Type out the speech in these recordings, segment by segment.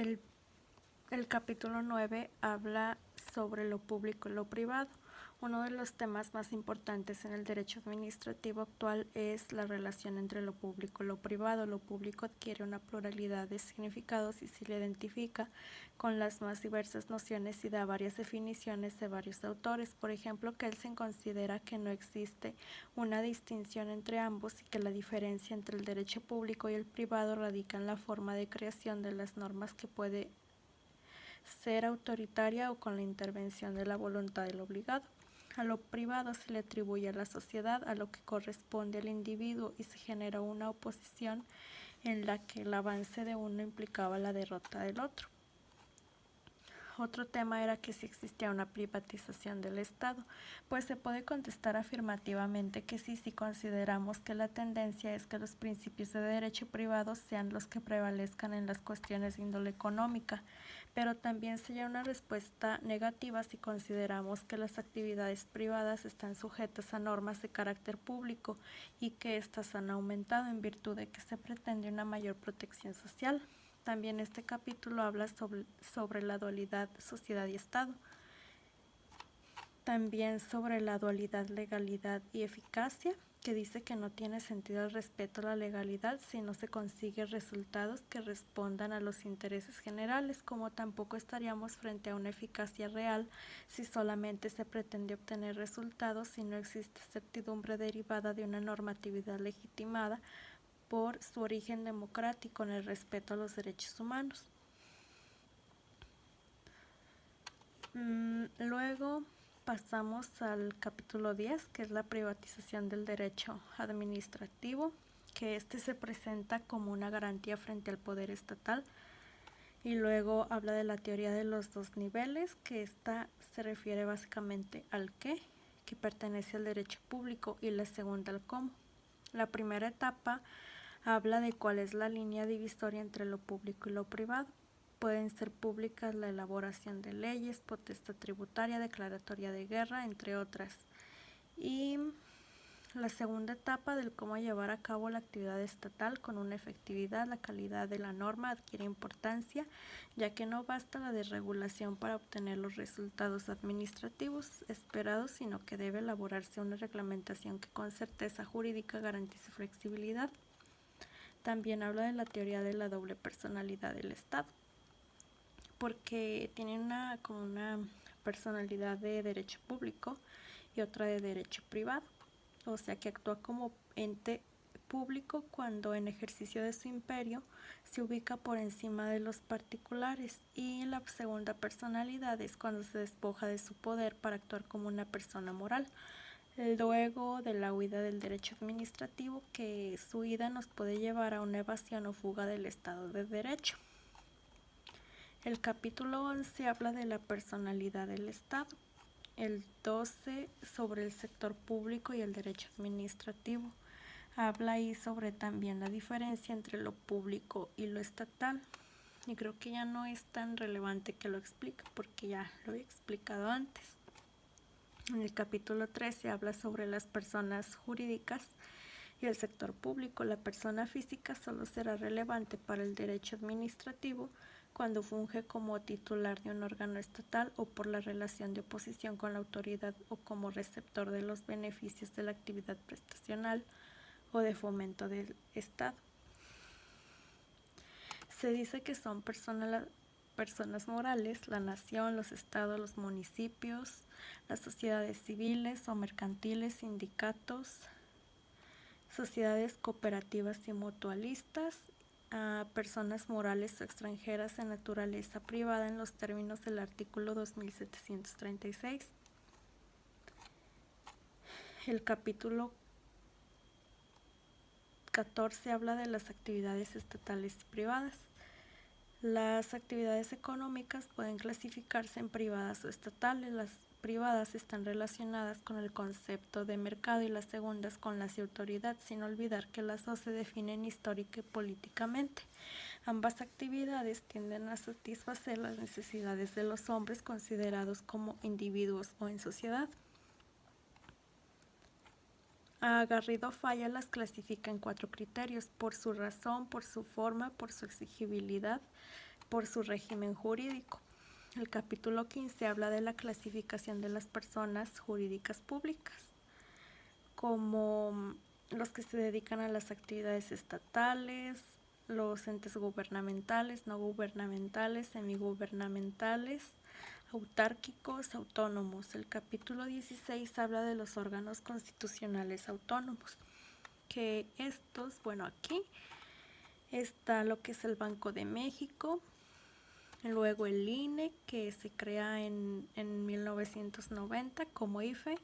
El, el capítulo 9 habla sobre lo público y lo privado. Uno de los temas más importantes en el derecho administrativo actual es la relación entre lo público y lo privado. Lo público adquiere una pluralidad de significados y se le identifica con las más diversas nociones y da varias definiciones de varios autores. Por ejemplo, Kelsen considera que no existe una distinción entre ambos y que la diferencia entre el derecho público y el privado radica en la forma de creación de las normas, que puede ser autoritaria o con la intervención de la voluntad del obligado. A lo privado se le atribuye a la sociedad, a lo que corresponde al individuo, y se genera una oposición en la que el avance de uno implicaba la derrota del otro. Otro tema era que si existía una privatización del Estado, pues se puede contestar afirmativamente que sí, si consideramos que la tendencia es que los principios de derecho privado sean los que prevalezcan en las cuestiones de índole económica, pero también sería una respuesta negativa si consideramos que las actividades privadas están sujetas a normas de carácter público y que éstas han aumentado en virtud de que se pretende una mayor protección social. También este capítulo habla sobre la dualidad sociedad y Estado. También sobre la dualidad legalidad y eficacia, que dice que no tiene sentido el respeto a la legalidad si no se consigue resultados que respondan a los intereses generales, como tampoco estaríamos frente a una eficacia real si solamente se pretende obtener resultados si no existe certidumbre derivada de una normatividad legitimada por su origen democrático en el respeto a los derechos humanos. Luego pasamos al capítulo 10, que es la privatización del derecho administrativo, que este se presenta como una garantía frente al poder estatal. Y luego habla de la teoría de los dos niveles, que esta se refiere básicamente al qué, que pertenece al derecho público, y la segunda al cómo. La primera etapa habla de cuál es la línea divisoria entre lo público y lo privado. Pueden ser públicas la elaboración de leyes, potestad tributaria, declaratoria de guerra, entre otras. Y la segunda etapa del cómo llevar a cabo la actividad estatal con una efectividad, la calidad de la norma adquiere importancia, ya que no basta la desregulación para obtener los resultados administrativos esperados, sino que debe elaborarse una reglamentación que con certeza jurídica garantice flexibilidad. También habla de la teoría de la doble personalidad del Estado, porque tiene una personalidad de derecho público y otra de derecho privado, o sea que actúa como ente público cuando en ejercicio de su imperio se ubica por encima de los particulares, y la segunda personalidad es cuando se despoja de su poder para actuar como una persona moral, luego de la huida del derecho administrativo, que su huida nos puede llevar a una evasión o fuga del Estado de Derecho. El capítulo 11 habla de la personalidad del Estado. El 12 sobre el sector público y el derecho administrativo. Habla ahí sobre también la diferencia entre lo público y lo estatal. Y creo que ya no es tan relevante que lo explique porque ya lo he explicado antes. En el capítulo 13 habla sobre las personas jurídicas y el sector público. La persona física solo será relevante para el derecho administrativo cuando funge como titular de un órgano estatal o por la relación de oposición con la autoridad o como receptor de los beneficios de la actividad prestacional o de fomento del Estado. Se dice que son personas morales, la nación, los estados, los municipios, las sociedades civiles o mercantiles, sindicatos, sociedades cooperativas y mutualistas, a personas morales o extranjeras de naturaleza privada en los términos del artículo 2736. El capítulo 14 habla de las actividades estatales y privadas. Las actividades económicas pueden clasificarse en privadas o estatales. Las privadas están relacionadas con el concepto de mercado y las segundas con la autoridad, sin olvidar que las dos se definen histórica y políticamente. Ambas actividades tienden a satisfacer las necesidades de los hombres considerados como individuos o en sociedad. A Garrido Falla las clasifica en 4 criterios: por su razón, por su forma, por su exigibilidad, por su régimen jurídico. El capítulo 15 habla de la clasificación de las personas jurídicas públicas, como los que se dedican a las actividades estatales, los entes gubernamentales, no gubernamentales, semigubernamentales, autárquicos, autónomos. El capítulo 16 habla de los órganos constitucionales autónomos, que estos, aquí está lo que es el Banco de México, luego el INE, que se crea en 1990 como IFE,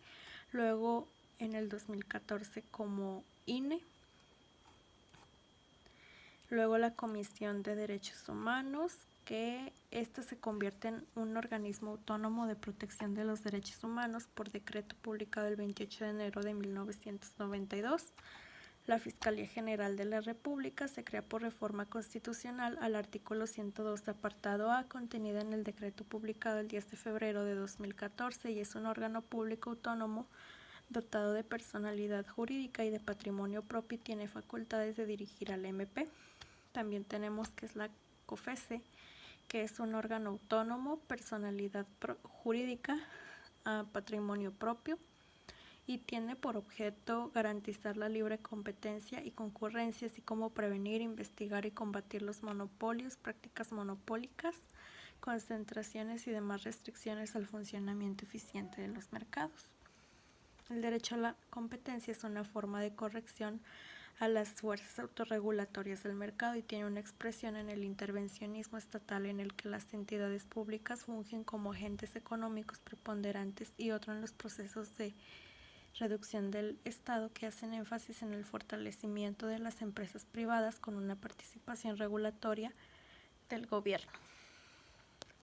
luego en el 2014 como INE, luego la Comisión de Derechos Humanos, que esta se convierte en un organismo autónomo de protección de los derechos humanos por decreto publicado el 28 de enero de 1992. La Fiscalía General de la República se crea por reforma constitucional al artículo 102, apartado A, contenida en el decreto publicado el 10 de febrero de 2014 y es un órgano público autónomo dotado de personalidad jurídica y de patrimonio propio y tiene facultades de dirigir al MP. También tenemos que es la COFESE, que es un órgano autónomo, personalidad jurídica, patrimonio propio, y tiene por objeto garantizar la libre competencia y concurrencia, así como prevenir, investigar y combatir los monopolios, prácticas monopólicas, concentraciones y demás restricciones al funcionamiento eficiente de los mercados. El derecho a la competencia es una forma de corrección a las fuerzas autorregulatorias del mercado y tiene una expresión en el intervencionismo estatal en el que las entidades públicas fungen como agentes económicos preponderantes y otro en los procesos de reducción del Estado que hacen énfasis en el fortalecimiento de las empresas privadas con una participación regulatoria del gobierno.